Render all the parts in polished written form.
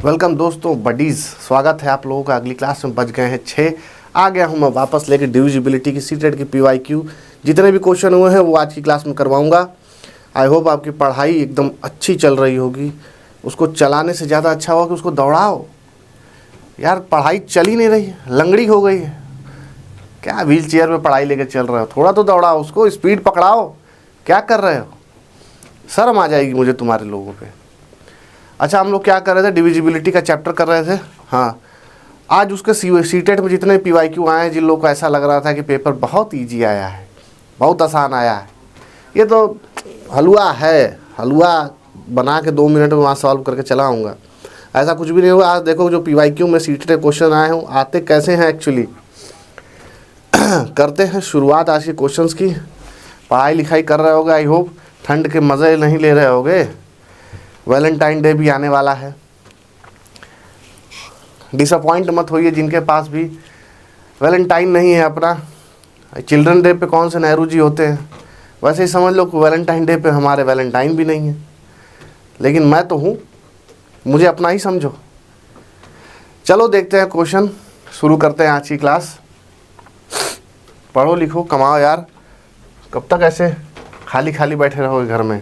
Welcome दोस्तों, buddies, स्वागत है आप लोगों का। अगली क्लास में बज गए हैं 6। आ गया हूँ मैं वापस लेके डिविजिबिलिटी की सीटेट की PYQ। जितने भी क्वेश्चन हुए हैं वो आज की क्लास में करवाऊँगा। आई होप आपकी पढ़ाई एकदम अच्छी चल रही होगी। उसको चलाने से ज़्यादा अच्छा होगा कि उसको दौड़ाओ। यार पढ़ाई चल ही नहीं रही है, लंगड़ी हो गई है। क्या व्हील चेयर में पढ़ाई लेके चल रहे हो? थोड़ा तो दौड़ाओ, उसको स्पीड पकड़ाओ। क्या कर रहे हो? शर्म आ जाएगी मुझे तुम्हारे लोगों पे। अच्छा, हम लोग क्या कर रहे थे? डिविजिबिलिटी का चैप्टर कर रहे थे। हाँ, आज उसके सीटेट में जितने PYQ आए हैं, जिन लोगों को ऐसा लग रहा था कि पेपर बहुत ईजी आया है, बहुत आसान आया है, ये तो हलवा है, हलवा बना के 2 मिनट में वहाँ सॉल्व करके चला आऊँगा, ऐसा कुछ भी नहीं हुआ। आज देखो जो PYQ में सीटेट क्वेश्चन आए हों, आते कैसे हैं एक्चुअली। करते हैं शुरुआत आज के क्वेश्चंस की। पढ़ाई लिखाई कर रहे होगे, आई होप ठंड के मज़े नहीं ले रहे होगे। वैलेंटाइन डे भी आने वाला है। डिसअपॉइंट मत होइए जिनके पास भी वैलेंटाइन नहीं है अपना। चिल्ड्रन डे पे कौन से नेहरू जी होते हैं, वैसे ही समझ लो कि वैलेंटाइन डे पे हमारे वैलेंटाइन भी नहीं है, लेकिन मैं तो हूँ, मुझे अपना ही समझो। चलो देखते हैं क्वेश्चन, शुरू करते हैं आज की क्लास। पढ़ो लिखो कमाओ यार, कब तक ऐसे खाली खाली बैठे रहोगे घर में।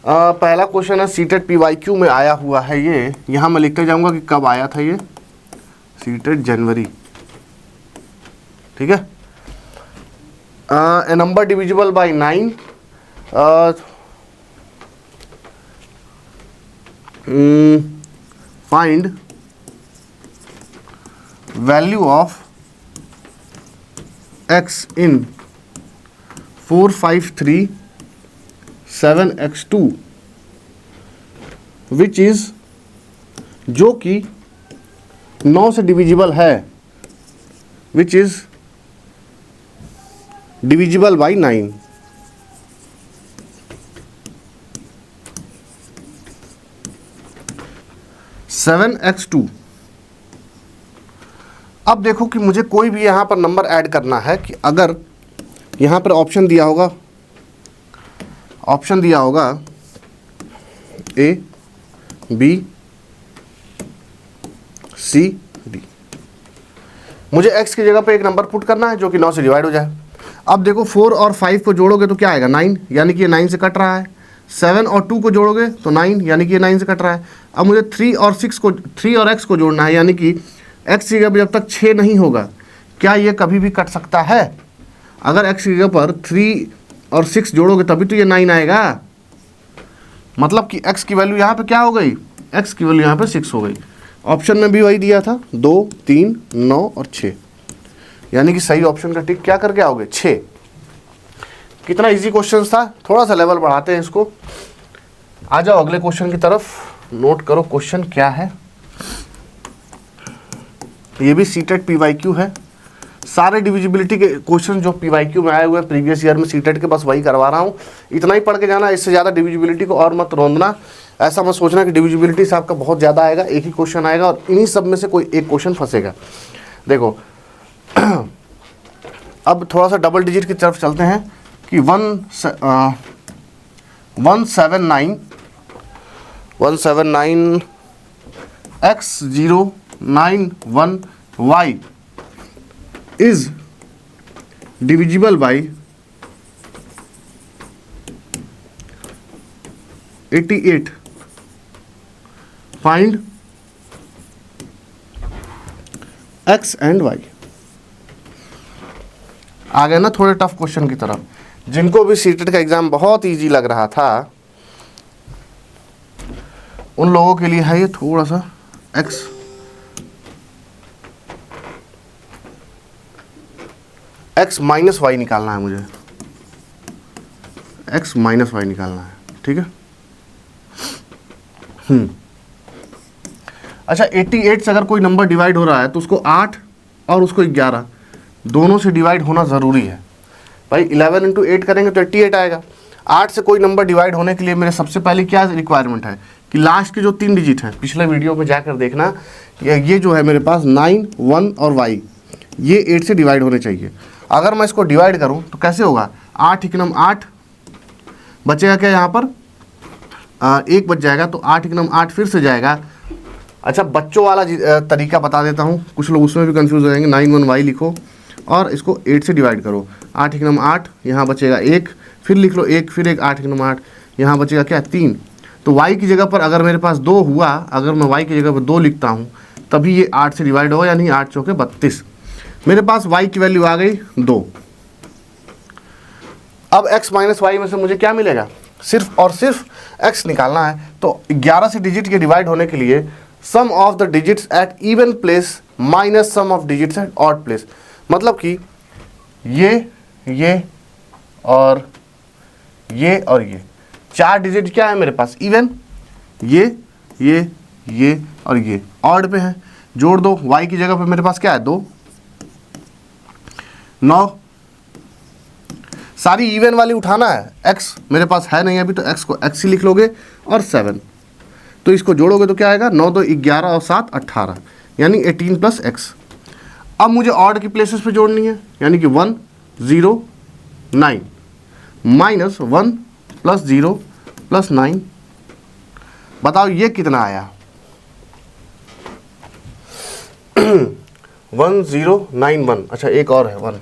पहला क्वेश्चन है सीटेट PYQ में आया हुआ है। ये यहाँ मैं लिखते जाऊँगा कि कब आया था ये। सीटेट जनवरी, ठीक है। A number divisible by 9, find value of x in 4, 5, 3, 7x2 which is, जो कि 9 से डिविजिबल है, which is divisible by 9। Seven X two. अब देखो कि मुझे कोई भी यहाँ पर नंबर ऐड करना है कि अगर यहाँ पर ऑप्शन दिया होगा A, B, C, D, मुझे x की जगह पे एक नंबर पुट करना है जो कि 9 से डिवाइड हो जाए। अब देखो 4 और 5 को जोड़ोगे तो क्या आएगा? 9, यानी कि ये 9 से कट रहा है। 7 और 2 को जोड़ोगे तो 9, यानी कि ये 9 से कट रहा है। अब मुझे 3 और x को जोड़ना है, यानी कि x की जगह पर जब तक 6 नहीं होगा, क्या ये कभी भी कट सकता है? अगर x की जगह पर 3 और 6 जोड़ोगे तभी तो ये 9 आएगा। मतलब कि x की वैल्यू यहाँ पे क्या हो गई? x की वैल्यू यहाँ पे 6 हो गई। ऑप्शन में भी वही दिया था, 2, 3, 9 और 6, यानी कि सही ऑप्शन का टिक क्या करके आओगे? 6। कितना इजी क्वेश्चन था। थोड़ा सा लेवल बढ़ाते हैं इसको। आ जाओ अगले क्वेश्चन की तरफ। नोट करो क्वेश्चन क्या है। ये भी सीटेट PYQ है। सारे डिविजिबिलिटी के क्वेश्चन जो PYQ में आए हुए हैं प्रीवियस ईयर में सीटेट के, बस वही करवा रहा हूँ। इतना ही पढ़ के जाना, इससे ज़्यादा डिविजिबिलिटी को और मत रोंदना। ऐसा मत सोचना कि डिविजिबिलिटी से आपका बहुत ज़्यादा आएगा। एक ही क्वेश्चन आएगा और इन्हीं सब में से कोई एक क्वेश्चन फंसेगा। देखो अब थोड़ा सा डबल डिजिट की तरफ चलते हैं कि 179 x091y is divisible by 88. Find x and y. आ गए ना थोड़े टफ क्वेश्चन की तरफ। जिनको भी सीटेट का एग्जाम बहुत इजी लग रहा था, उन लोगों के लिए है ये थोड़ा सा x माइनस वाई निकालना है मुझे। x माइनस वाई निकालना है, ठीक है। अच्छा, 88 से अगर कोई नंबर डिवाइड हो रहा है तो उसको 8 और उसको 11 दोनों से डिवाइड होना ज़रूरी है। भाई 11 × 8 करेंगे तो 88 आएगा। 8 से कोई नंबर डिवाइड होने के लिए मेरे सबसे पहले क्या रिक्वायरमेंट है कि लास्ट के जो 3 डिजिट हैं, पिछले वीडियो में जाकर देखना, ये जो है मेरे पास 9, 1 और y, ये 8 से डिवाइड होने चाहिए। अगर मैं इसको डिवाइड करूं तो कैसे होगा, 8 एकनम 8 बचेगा क्या यहाँ पर, 1 बच जाएगा, तो 8 एकनम 8 फिर से जाएगा अच्छा बच्चों वाला तरीका बता देता हूँ, कुछ लोग उसमें भी कंफ्यूज हो जाएंगे। 9 1 y लिखो और इसको 8 से डिवाइड करो। 8 1 8, यहाँ बचेगा 1, फिर लिख लो 1, फिर 1, 8 1 8, यहाँ बचेगा क्या 3। तो y की जगह पर अगर मेरे पास 2 हुआ, अगर मैं y की जगह पर 2 लिखता हूँ तभी ये 8 से डिवाइड होगा, यानी 8 चौके 32। मेरे पास y की वैल्यू आ गई 2। अब x माइनस वाई में से मुझे क्या मिलेगा, सिर्फ और सिर्फ x निकालना है। तो 11 से डिजिट के डिवाइड होने के लिए sum of the digits at even place minus sum of digits at odd place, मतलब कि ये और ये 4 डिजिट क्या है मेरे पास इवन, ये और ये ऑड पे है। जोड़ दो, y की जगह पे मेरे पास क्या है 2, 9। सारी इवन वाली उठाना है, x मेरे पास है नहीं अभी, तो x को x ही लिख लोगे और 7, तो इसको जोड़ोगे तो क्या आएगा 9 2 11 और 7 18, यानी 18 प्लस x। अब मुझे ऑड की प्लेसेस पे जोड़नी है, यानी कि 1 0 9 माइनस 1 प्लस 0 प्लस 9। बताओ ये कितना आया 1091। अच्छा एक और है 1,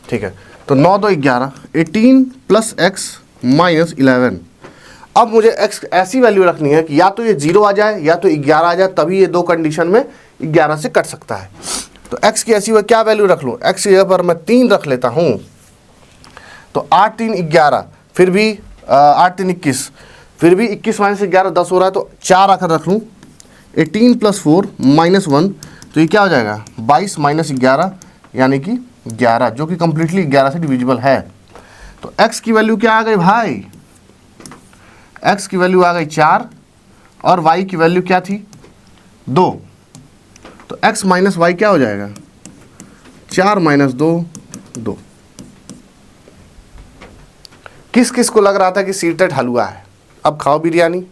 ठीक है। तो 9 2 11, 18 प्लस x माइनस 11। अब मुझे x ऐसी वैल्यू रखनी है कि या तो ये 0 आ जाए या तो 11 आ जाए, तभी ये दो कंडीशन में 11 से कट सकता है। तो x की ऐसी क्या वैल्यू रख लो, x की जगह पर मैं 3 रख लेता हूँ। तो 8 3 11, फिर भी 8 3 21, फिर भी 21 माइनस 11 10 हो रहा है, तो 4 आकर रख लूँ। 18 प्लस 4 माइनस 1, तो ये क्या हो जाएगा 22 माइनस 11, यानी कि 11, जो कि कंप्लीटली 11 से डिविजिबल है। तो x की वैल्यू क्या आ गई भाई, x की वैल्यू आ गई 4 और y की वैल्यू क्या थी 2। तो x माइनस वाई क्या हो जाएगा 4 माइनस 2 2। किस किस को लग रहा था कि सीटेट हलवा है, अब खाओ बिरयानी,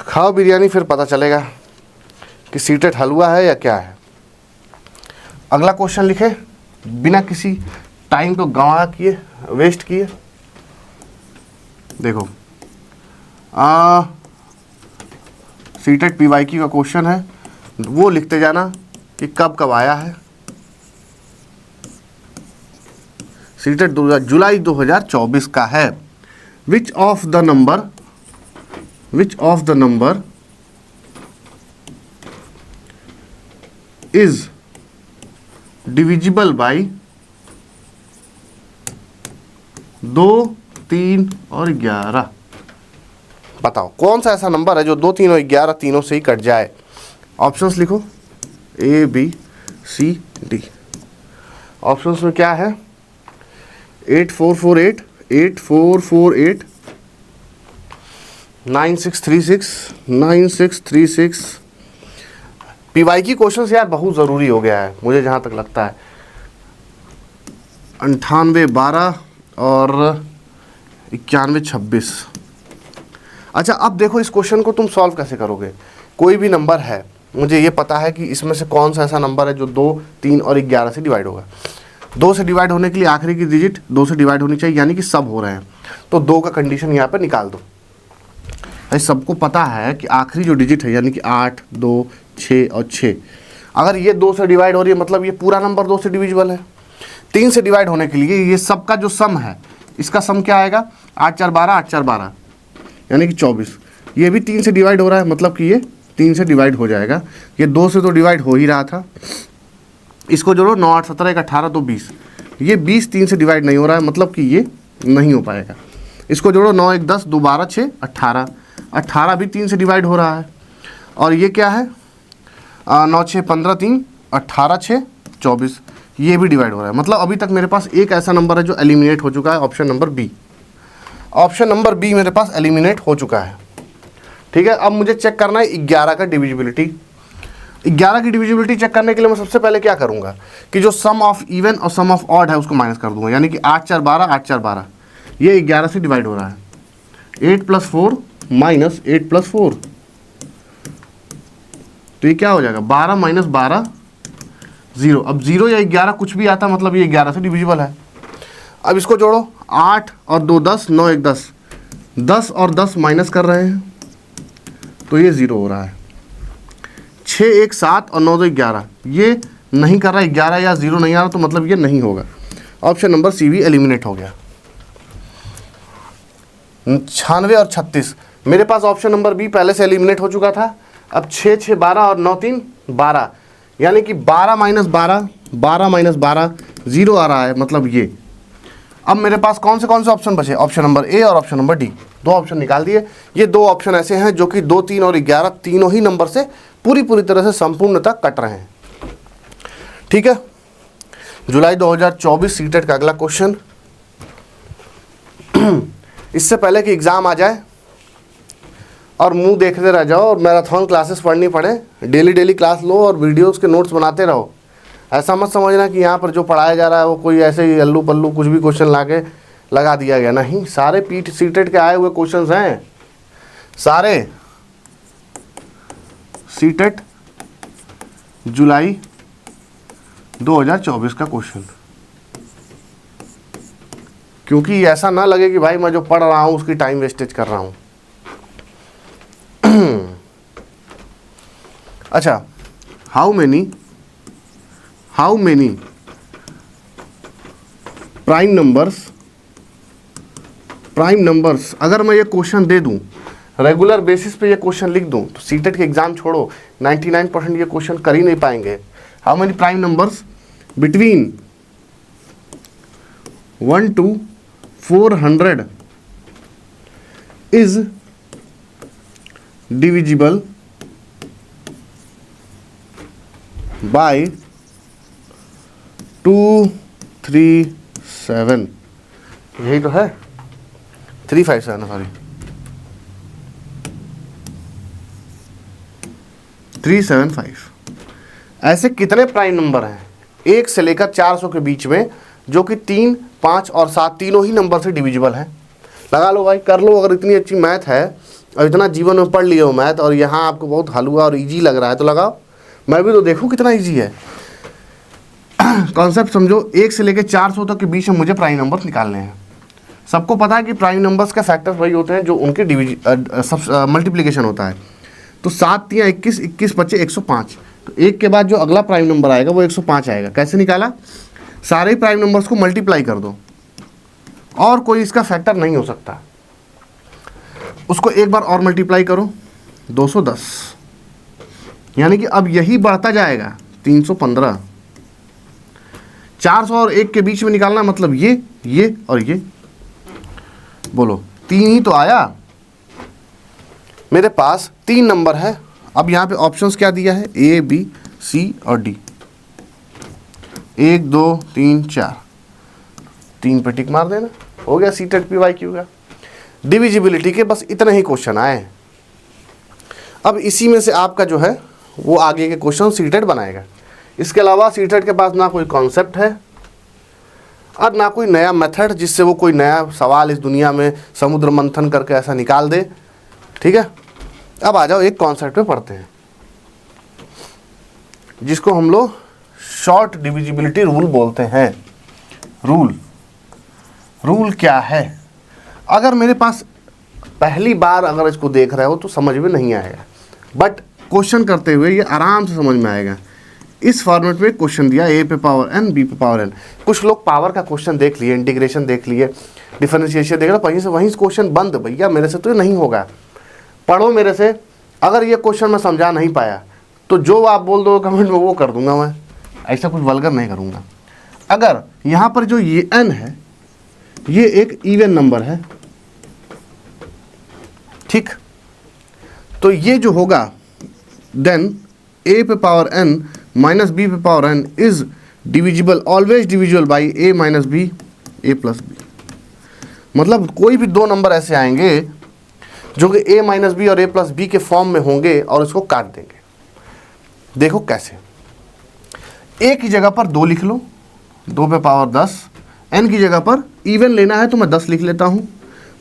खाओ बिरयानी, फिर पता चलेगा कि सीटेट हलवा है या क्या है। अगला क्वेश्चन लिखे बिना किसी टाइम को गंवा किए, वेस्ट किए। देखो सीटेट पीवाईक्यू का क्वेश्चन है, वो लिखते जाना कि कब कब आया है। सीटेट जुलाई 2024 का है। Which of the number is divisible by 2 3 और 11। बताओ कौन सा ऐसा नंबर है जो 2 3 और 11 तीनों से ही कट जाए। ऑप्शंस लिखो A B C D। Options में क्या है 8448, 8448, 9636, 9636। पीवाई की क्वेश्चन यार बहुत ज़रूरी हो गया है मुझे जहाँ तक लगता है। 98 12 और 91 26। अच्छा अब देखो इस क्वेश्चन को तुम सॉल्व कैसे करोगे। कोई भी नंबर है, मुझे ये पता है कि इसमें से कौन सा ऐसा नंबर है जो 2 3 और 11 से डिवाइड होगा। 2 से डिवाइड होने के लिए आखिरी की डिजिट 2 से डिवाइड होनी चाहिए, यानी कि सब हो रहे हैं। तो 2 का कंडीशन यहाँ पर निकाल दो। सबको पता है कि आखिरी जो डिजिट है यानी कि 8 2 6 और 6, अगर ये 2 से डिवाइड हो रही है मतलब ये पूरा नंबर 2 से डिविजिबल है। 3 से डिवाइड होने के लिए ये सबका जो सम है, इसका सम क्या आएगा 8 4 12, 8 4 12 यानी कि 24। ये भी 3 से डिवाइड हो रहा है, मतलब कि ये 3 से डिवाइड हो जाएगा। ये 2 से तो डिवाइड हो ही रहा था। इसको जोड़ो 9 8 17 1 18 तो 20। ये 20 3 से डिवाइड नहीं हो रहा है, मतलब कि ये नहीं हो पाएगा। इसको जोड़ो 9 1 10 2 12 6 18, 18 भी 3 से डिवाइड हो रहा है। और ये क्या है 9 6 15 3 18 6 24, ये भी डिवाइड हो रहा है। मतलब अभी तक मेरे पास एक ऐसा नंबर है जो एलिमिनेट हो चुका है, option number B. Option number B मेरे पास एलिमिनेट हो चुका है। ठीक है, अब मुझे चेक करना है 11 का डिविजिबिलिटी। 11 की डिविजिबिलिटी चेक करने के लिए मैं सबसे पहले क्या करूंगा कि जो सम ऑफ इवन और सम ऑफ ऑड है उसको माइनस कर दूंगा, यानी कि 8 4 12, 8 4 12 ये 11 से डिवाइड हो रहा है। 8 + 4 माइनस 8 + 4, तो ये क्या हो जाएगा 12 - 12 0। अब 0 या 11 कुछ भी आता मतलब ये 11 से डिविजिबल है। अब इसको जोड़ो 8 और 2 10, 9 1 10, 10 और 10 माइनस कर रहे हैं तो ये 0 हो रहा है। 6 1 7 और 9 2 11, ये नहीं कर रहा, 11 या 0 नहीं आ रहा, तो मतलब ये नहीं होगा। ऑप्शन नंबर सी भी एलिमिनेट हो गया। 96 और 36, मेरे पास ऑप्शन नंबर बी पहले से एलिमिनेट हो चुका था। अब 6 6 12 और 9 3 12, यानी कि 12 - 12, 12 - 12, 0 आ रहा है, मतलब ये। अब मेरे पास कौन से ऑप्शन बचे? ऑप्शन नंबर ए और ऑप्शन नंबर डी, 2 ऑप्शन निकाल दिए। ये 2 ऑप्शन ऐसे हैं जो कि 2 3 और 11 तीनों ही नंबर से पूरी तरह से संपूर्णतः कट रहे हैं। ठीक है, जुलाई 2024 सीटेट का अगला क्वेश्चन। इससे पहले कि एग्ज़ाम आ जाए और मुंह देखते रह जाओ और मैराथन क्लासेस पढ़नी पड़े, डेली क्लास लो और वीडियोस के नोट्स बनाते रहो। ऐसा मत समझना कि यहाँ पर जो पढ़ाया जा रहा है वो कोई ऐसे ही अल्लू पल्लू कुछ भी क्वेश्चन लाके लगा दिया गया, नहीं, सारे पीट सीटेट के आए हुए क्वेश्चंस हैं, सारे सीटेट जुलाई 2024 का क्वेश्चन। क्योंकि ऐसा ना लगे कि भाई मैं जो पढ़ रहा हूँ उसकी टाइम वेस्टेज कर रहा हूँ। अच्छा, हाउ मेनी प्राइम नंबर्स अगर मैं ये क्वेश्चन दे दूं, रेगुलर बेसिस पे ये क्वेश्चन लिख दूं, तो सीटेट के एग्जाम छोड़ो 99% ये क्वेश्चन कर ही नहीं पाएंगे। How many prime numbers between 1 to 400 is divisible by 2 3 7, यही तो है, 3 5 7, सॉरी 3 7 5। ऐसे कितने प्राइम नंबर हैं 1 से लेकर 400 के बीच में जो कि 3 5 और 7 तीनों ही नंबर से डिविजिबल हैं? लगा लो भाई, कर लो। अगर इतनी अच्छी मैथ है और इतना जीवन में पढ़ लिया हो मैथ और यहाँ आपको बहुत हलवा और इजी लग रहा है तो लगाओ, मैं भी तो देखूँ कितना इजी है। कॉन्सेप्ट समझो, 1 से लेकर 400 तक के बीच में मुझे प्राइम नंबर निकालने हैं। सबको पता है कि प्राइम नंबर्स का फैक्टर्स वही होते हैं जो उनके मल्टीप्लिकेशन होता है। तो 7 3 21, 21 बचे 105, तो 1 के बाद जो अगला प्राइम नंबर आएगा वो 105 आएगा। कैसे निकाला? सारे प्राइम नंबर्स को मल्टीप्लाई कर दो और कोई इसका फैक्टर नहीं हो सकता। उसको एक बार और मल्टीप्लाई करो, 210, यानी कि अब यही बढ़ता जाएगा 315। 400 और 1 के बीच में निकालना, मतलब ये और ये, बोलो 3 ही तो आया। मेरे पास 3 नंबर है। अब यहाँ पे ऑप्शंस क्या दिया है? ए बी सी और डी। 1 2 3 4, 3 पे टिक मार देना, हो गया सीटेट PYQ का। डिविजिबिलिटी के बस इतने ही क्वेश्चन आए। अब इसी में से आपका जो है वो आगे के क्वेश्चन सीटेट बनाएगा। इसके अलावा सीटेट के पास ना कोई कॉन्सेप्ट है और ना कोई नया मेथड जिससे वो कोई नया सवाल इस दुनिया में समुद्र मंथन करके ऐसा निकाल दे। ठीक है, अब आ जाओ एक कॉन्सेप्ट पे पढ़ते हैं जिसको हम लोग शॉर्ट डिविजिबिलिटी रूल बोलते हैं। रूल क्या है? अगर मेरे पास पहली बार अगर इसको देख रहे हो तो समझ में नहीं आएगा, बट क्वेश्चन करते हुए ये आराम से समझ में आएगा। इस फॉर्मेट में क्वेश्चन दिया a पे पावर n b पे पावर n। कुछ लोग पावर का क्वेश्चन देख लिए, इंटीग्रेशन देख लिए, डिफरेंशिएशन देख लो, वहीं से क्वेश्चन बंद। भैया मेरे से तो ये नहीं होगा, पढ़ो मेरे से। अगर ये क्वेश्चन मैं समझा नहीं पाया तो जो आप बोल दो कमेंट में वो कर दूंगा, मैं ऐसा कुछ वल्गर नहीं करूँगा। अगर यहाँ पर जो ये n है ये एक इवन नंबर है, ठीक, तो ये जो होगा देन a पे पावर n माइनस b पे power n is divisible, always divisible by a minus b, a plus b। मतलब कोई भी 2 नंबर ऐसे आएंगे जो कि a माइनस बी और a प्लस बी के फॉर्म में होंगे और इसको काट देंगे। देखो कैसे, a की जगह पर 2 लिख लो, 2 पे पावर 10, n की जगह पर इवन लेना है तो मैं 10 लिख लेता हूँ,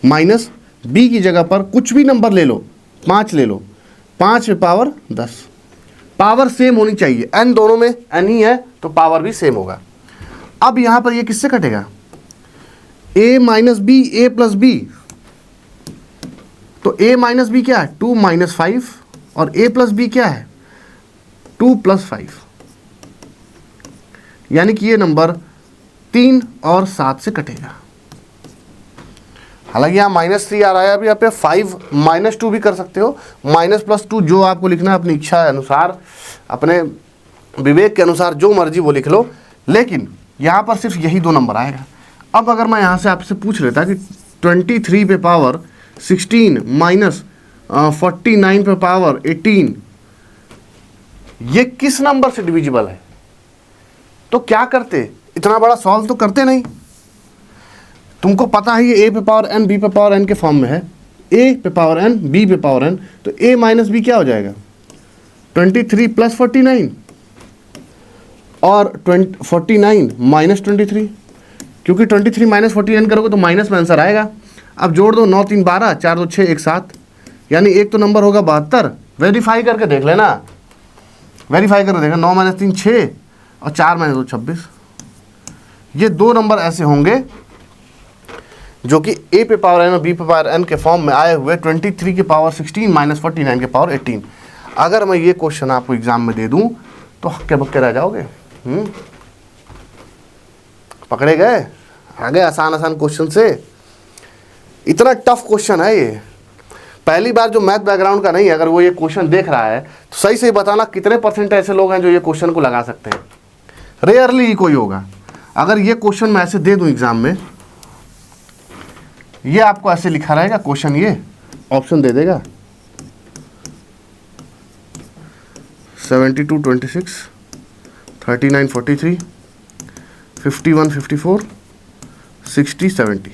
माइनस b की जगह पर कुछ भी नंबर ले लो, 5 ले लो, 5 पे पावर 10। पावर सेम होनी चाहिए, n दोनों में n ही है तो पावर भी सेम होगा। अब यहाँ पर ये किससे कटेगा? a minus B, a plus B, तो a माइनस बी क्या है? 2 - 5 और a प्लस बी क्या है 2 + 5, यानी कि ये नंबर 3 और 7 से कटेगा। हालांकि यहाँ -3 आ रहा है, अभी आप 5 -2 भी कर सकते हो, -+2 जो आपको लिखना है अपनी इच्छा अनुसार, अपने विवेक के अनुसार जो मर्जी वो लिख लो, लेकिन यहाँ पर सिर्फ यही 2 नंबर आएगा। अब अगर मैं यहाँ से आपसे पूछ लेता कि 23 पे पावर 16 माइनस 49 पे पावर 18 ये किस नंबर से डिविजिबल है, तो क्या करते, इतना बड़ा सॉल्व तो करते नहीं। तुमको पता है ये a पे पावर n b पे पावर n के फॉर्म में है, a पे पावर n b पे पावर n, तो a माइनस b क्या हो जाएगा 23 + 49 और 49 - 23, क्योंकि 23 - 49 करोगे तो माइनस में आंसर आएगा। अब जोड़ दो, 9 3 12, 4 2 6 1 7, यानी एक तो नंबर होगा 72। वेरीफाई करके देख लेना, वेरीफाई करके देखना, 9 - 3 6 और 4 - 2 26। ये 2 नंबर ऐसे होंगे जो कि a पे पावर n और b पे पावर n के फॉर्म में आए हुए 23 की पावर 16 - 49 के पावर 18। अगर मैं ये क्वेश्चन आपको एग्जाम में दे दूं तो हक्के बक्के रह जाओगे। पकड़े गए, आ गए आसान आसान क्वेश्चन से। इतना टफ क्वेश्चन है ये, पहली बार जो मैथ बैकग्राउंड का नहीं है, अगर वो ये क्वेश्चन देख रहा है तो सही सही बताना कितने % ऐसे लोग हैं जो ये क्वेश्चन को लगा सकते हैं। रेयरली ही कोई होगा। अगर ये क्वेश्चन मैं ऐसे दे दूं एग्जाम में, ये आपको ऐसे लिखा रहेगा क्वेश्चन, ये ऑप्शन दे देगा 72 26, 39 43, 51 54, 60 70।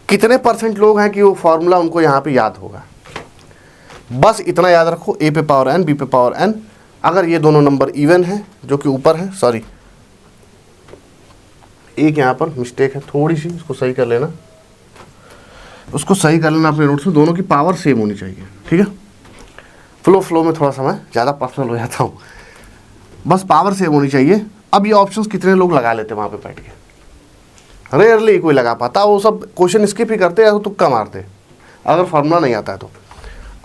कितने % लोग हैं कि वो फॉर्मूला उनको यहाँ पे याद होगा। बस इतना याद रखो, a पे पावर n b पे पावर n, अगर ये दोनों नंबर इवन हैं जो कि ऊपर है, सॉरी एक यहाँ पर मिस्टेक है थोड़ी सी, इसको सही कर लेना, उसको सही कर लेना अपने नोट्स में, दोनों की पावर सेम होनी चाहिए, ठीक है। फ्लो में थोड़ा सा मैं ज़्यादा पर्सनल हो जाता हूँ, बस पावर सेम होनी चाहिए। अब ये ऑप्शंस कितने लोग लगा लेते हैं वहाँ पे बैठ के, रेयरली कोई लगा पाता, वो सब क्वेश्चन स्किप ही करते हैं, तुक्का मारते अगर फॉर्मूला नहीं आता है तो।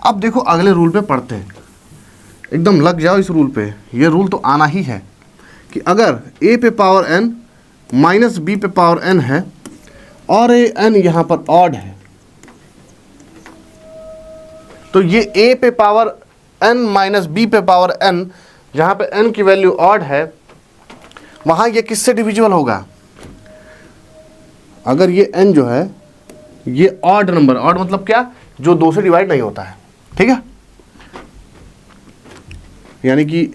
अब देखो अगले रूल पे पढ़ते हैं, एकदम लग जाओ इस रूल पे। ये रूल तो आना ही है कि अगर a पे पावर n माइनस b पे पावर n है और ये n यहाँ पर ऑड है, तो ये a पे पावर n माइनस b पे पावर n, जहाँ पे n की वैल्यू ऑड है, वहाँ ये किससे डिविजिबल होगा। अगर ये n जो है ये ऑड नंबर, ऑड मतलब क्या, जो 2 से डिवाइड नहीं होता है, ठीक है। यानी कि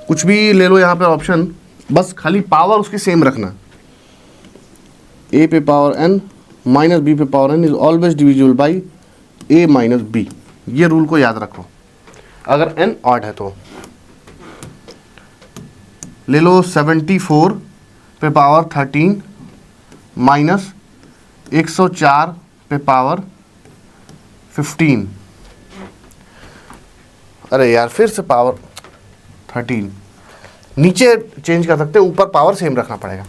कुछ भी ले लो यहाँ पे ऑप्शन, बस खाली पावर उसकी सेम रखना। a पे पावर n माइनस b पे power n is always divisible by a minus b, ये रूल को याद रखो अगर n ऑड है तो। ले लो 74 पे पावर 13 माइनस 104 पे पावर 15, अरे यार फिर से पावर 13, नीचे चेंज कर सकते हैं, ऊपर पावर सेम रखना पड़ेगा।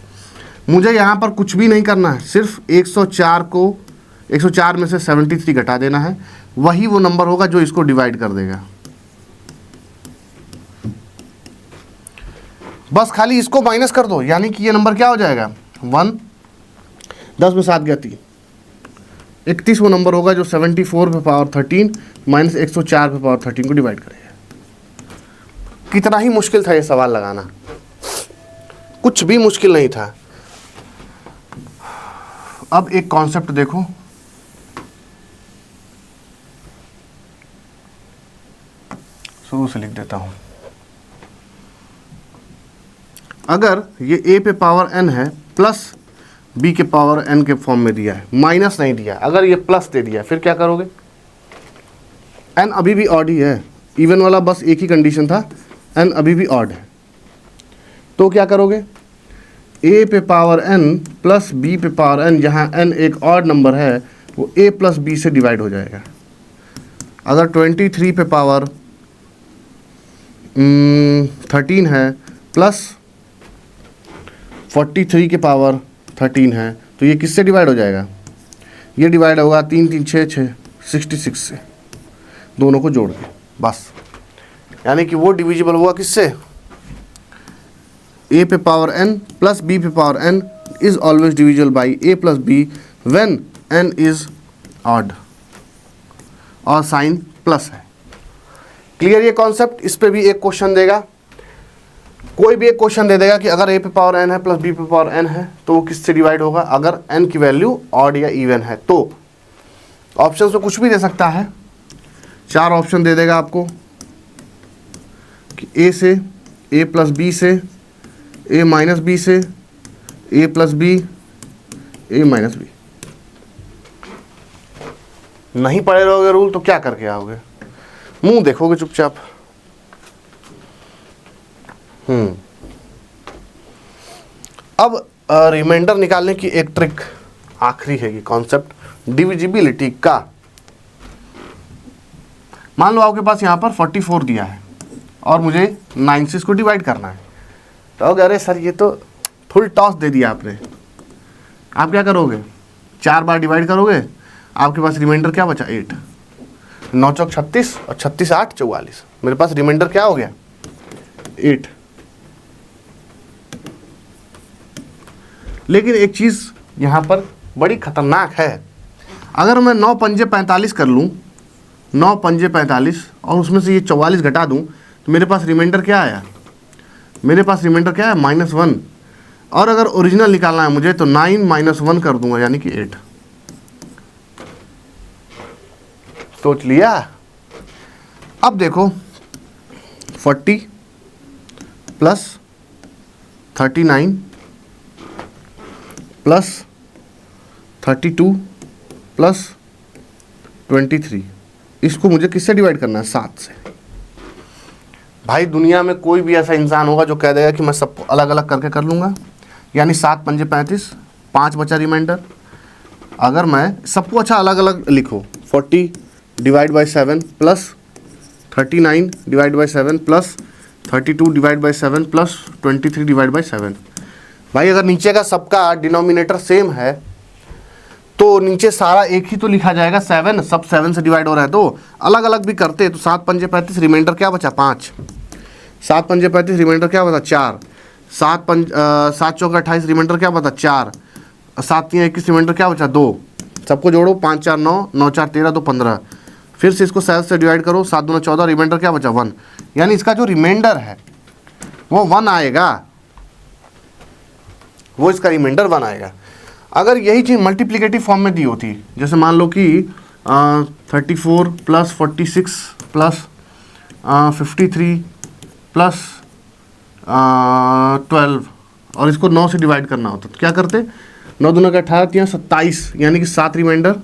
मुझे यहाँ पर कुछ भी नहीं करना है, सिर्फ 104 को 104 में से 73 घटा देना है, वही वो नंबर होगा जो इसको डिवाइड कर देगा। बस खाली इसको माइनस कर दो, यानी कि ये नंबर क्या हो जाएगा 1, 10 में 7 गया 3, 31 वो नंबर होगा जो 74 पे पावर 13 माइनस 104 पे पावर 13 को डिवाइड करेगा। कितना ही मुश्किल था ये सवाल लगाना, कुछ भी मुश्किल नहीं था। अब एक कॉन्सेप्ट देखो, शुरू से लिख देता हूं। अगर ये a पे पावर n है प्लस b के पावर n के फॉर्म में दिया है, माइनस नहीं दिया, अगर ये प्लस दे दिया फिर क्या करोगे। n अभी भी ऑड ही है, इवन वाला बस एक ही कंडीशन था, n अभी भी ऑड है, तो क्या करोगे a पे पावर n प्लस b पे पावर n, जहाँ n एक ऑड नंबर है वो a प्लस b से डिवाइड हो जाएगा। अगर 23 पे पावर 13 है प्लस 43 के पावर 13 है, तो ये किससे डिवाइड हो जाएगा ये डिवाइड होगा 3 3 6 6 66 से, दोनों को जोड़ के बस। यानी कि वो डिविजिबल हुआ किससे, a पे पावर n प्लस b पे power n is always divisible by a plus b when n is odd और साइन प्लस है। क्लियर ये कॉन्सेप्ट। इस पे भी एक क्वेश्चन देगा, कोई भी एक क्वेश्चन दे देगा कि अगर a पे पावर n है प्लस b पे पावर n है तो वो किससे डिवाइड होगा, अगर n की वैल्यू ऑड या इवन है तो। ऑप्शन में कुछ भी दे सकता है, 4 ऑप्शन दे देगा आपको कि a से, a प्लस b से, a माइनस b से, a plus b, a minus b। नहीं पढ़े रहोगे रूल तो क्या करके आओगे, मुंह देखोगे चुपचाप। अब रिमाइंडर निकालने की एक ट्रिक आखिरी है कि कॉन्सेप्ट डिविजिबिलिटी का। मान लो आपके पास यहाँ पर 44 दिया है और मुझे 9 से इसको डिवाइड करना है, तो अरे सर ये तो फुल टॉस दे दिया आपने। आप क्या करोगे, 4 बार डिवाइड करोगे, आपके पास रिमाइंडर क्या बचा 8, 9 चौक 36 और 36 8 44, मेरे पास रिमाइंडर क्या हो गया 8। लेकिन एक चीज़ यहाँ पर बड़ी खतरनाक है, अगर मैं 9 पंजे 45 कर लूँ, 9 पंजे 45 और उसमें से ये 44 घटा दूँ तो मेरे पास रिमाइंडर क्या आया, मेरे पास रिमाइंडर क्या है -1। और अगर ओरिजिनल निकालना है मुझे तो 9 - 1 कर दूंगा यानी कि 8। सोच लिया। अब देखो 40 प्लस 39 प्लस 32 प्लस 23, इसको मुझे किससे डिवाइड करना है 7 से। भाई दुनिया में कोई भी ऐसा इंसान होगा जो कह देगा कि मैं सबको अलग अलग करके कर लूँगा, यानी 7 पंजे 35, 5 बचा रिमाइंडर। अगर मैं सबको अच्छा अलग अलग लिखो, 40 divide by 7 plus 39 divide by 7 plus 32 divide by 7 plus 23 divide by 7। भाई अगर नीचे का सबका डिनोमिनेटर सेम है तो नीचे सारा एक ही तो लिखा जाएगा 7, सब 7 से डिवाइड हो रहा है। तो अलग अलग भी करते तो 7 पंजे 35 रिमाइंडर क्या बचा 5, 7 पंजे 35 रिमाइंडर क्या बचा 4, 7 चौक 28 रिमाइंडर क्या बचा 4, 7 3 21 रिमाइंडर क्या बचा 2। सबको जोड़ो 5 4 9, 9 4 13, 2 15, फिर से इसको 7 से डिवाइड करो, 7 दूना 14, रिमाइंडर क्या बचा 1। यानी इसका जो रिमाइंडर है वो 1 आएगा, वो इसका रिमाइंडर 1 आएगा। अगर यही चीज़ मल्टीप्लिकेटिव फॉर्म में दी होती, जैसे मान लो कि 34 प्लस 46 प्लस 53 प्लस 12 और इसको 9 से डिवाइड करना होता तो क्या करते, 9 दूना का 18 3 27, यानी कि 7 रिमाइंडर।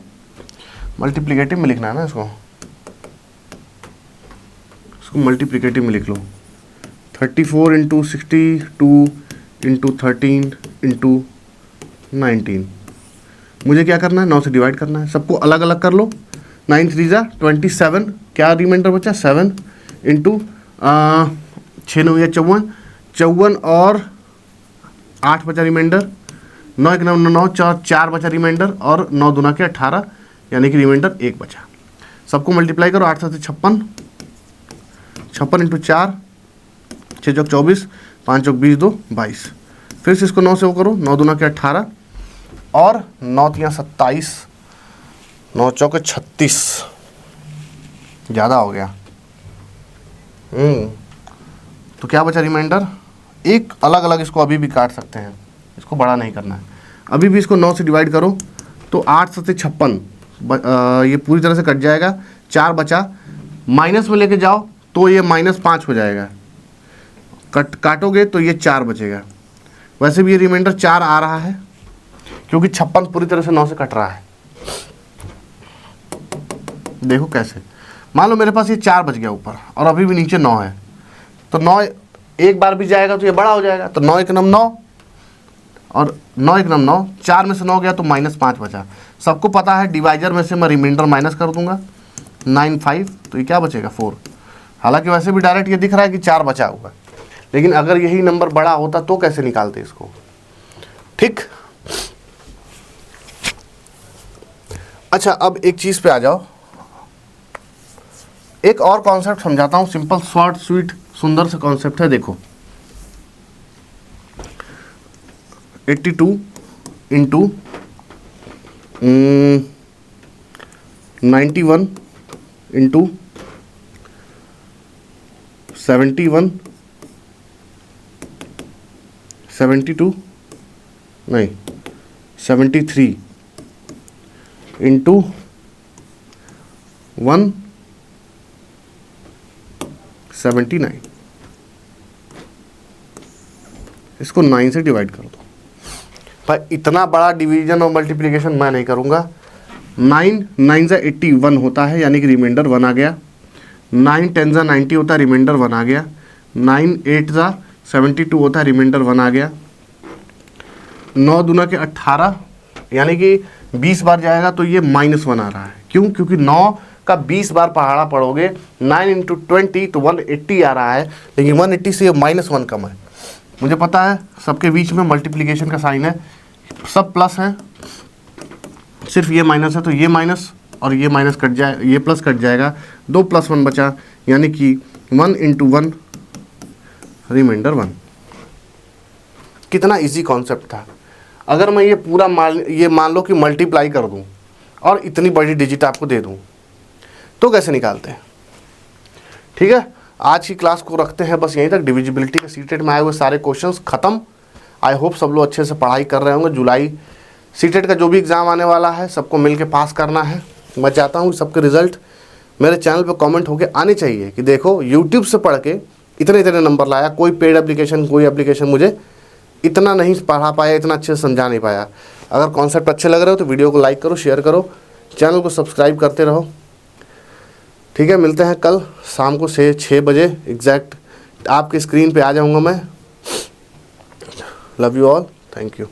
मल्टीप्लिकेटिव में लिखना है ना इसको मल्टीप्लिकेटिव में लिख लो, 34 इंटू 62 इंटू 13 इंटू 19। मुझे क्या करना है 9 से डिवाइड करना है, सबको अलग अलग कर लो। 9 3 जा 27, क्या रिमाइंडर बचा 7 इंटू 6 9 या 54 और 8 बचा रिमाइंडर, 9 1 9 9 4 बचा रिमाइंडर और 9 दूना के 18 यानी कि रिमाइंडर 1 बचा। सबको मल्टीप्लाई करो, 8 7 56, 56 इंटू 4, 6 चौक 24, 5 चौक 20 2 22। फिर से इसको 9 से वो करो, 9 दूना के 18 और 9 3 27, 9 चौक 36, ज़्यादा हो गया। तो क्या बचा रिमाइंडर, एक अलग अलग इसको अभी भी काट सकते हैं, इसको बड़ा नहीं करना है। अभी भी इसको 9 से डिवाइड करो तो 8 7 56, ये पूरी तरह से कट जाएगा, 4 बचा, माइनस में लेके जाओ तो ये -5 हो जाएगा, काटोगे तो ये 4 बचेगा। वैसे भी ये रिमाइंडर 4 आ रहा है क्योंकि 56 पूरी तरह से 9 से कट रहा है। देखो कैसे, मान लो मेरे पास ये 4 बच गया ऊपर और अभी भी नीचे 9 है, तो 9 एक बार भी जाएगा तो ये बड़ा हो जाएगा, तो 9 1 9 और 9 1 9, 4 में से 9 गया तो -5 बचा। सबको पता है डिवाइजर में से मैं रिमाइंडर माइनस कर दूंगा, 9 5, तो ये क्या बचेगा 4। हालांकि वैसे भी डायरेक्ट ये दिख रहा है कि 4 बचा हुआ, लेकिन अगर यही नंबर बड़ा होता तो कैसे निकालते इसको। ठीक, अच्छा, अब एक चीज़ पे आ जाओ, एक और कॉन्सेप्ट समझाता हूँ, सिंपल शॉर्ट स्वीट सुंदर सा कॉन्सेप्ट है। देखो 82 इंटू 91 इंटू 71 72 नहीं 73 इंटू 179, इसको 9 से डिवाइड कर दो। भाई इतना बड़ा डिवीजन और मल्टीप्लिकेशन मैं नहीं करूँगा। 9 9 ज़ा 81 होता है, यानी कि रिमाइंडर 1 आ गया। 9 10 ज़ा 90 होता है, रिमाइंडर 1 आ गया। 9 8 ज़ा 72 होता है, रिमाइंडर 1 आ गया। 9 दूना के 18, यानी कि 20 बार जाएगा तो ये -1 आ रहा है। क्यों? क्योंकि 9 का 20 बार पहाड़ा पढ़ोगे 9 इंटू 20 तो 180 आ रहा है, लेकिन 180 से -1 कम है। मुझे पता है सबके बीच में मल्टीप्लिकेशन का साइन है, सब प्लस है, सिर्फ ये माइनस है, तो ये माइनस और ये माइनस कट जाए, ये प्लस कट जाएगा, 2 + 1 बचा, यानी कि 1 इंटू 1 रिमाइंडर 1। कितना इजी कॉन्सेप्ट था। अगर मैं ये पूरा मान लो कि मल्टीप्लाई कर दूं और इतनी बड़ी डिजिट आपको दे दूं तो कैसे निकालते हैं? ठीक है, आज की क्लास को रखते हैं बस यहीं तक। डिविजिबिलिटी के सीटेट में आए हुए सारे क्वेश्चंस खत्म। आई होप सब लोग अच्छे से पढ़ाई कर रहे होंगे। जुलाई सीटेट का जो भी एग्ज़ाम आने वाला है सबको मिल के पास करना है। मैं चाहता हूँ सबके रिज़ल्ट मेरे चैनल पर कमेंट होके आने चाहिए कि देखो यूट्यूब से पढ़ के इतने इतने नंबर लाया। कोई पेड एप्लीकेशन, कोई एप्लीकेशन मुझे इतना नहीं पढ़ा पाया, इतना अच्छे से समझा नहीं पाया। अगर कॉन्सेप्ट अच्छे लग रहे हो तो वीडियो को लाइक करो, शेयर करो, चैनल को सब्सक्राइब करते रहो। ठीक है, मिलते हैं कल शाम को 6 बजे एग्जैक्ट आपके स्क्रीन पे आ जाऊंगा मैं। Love you all, thank you.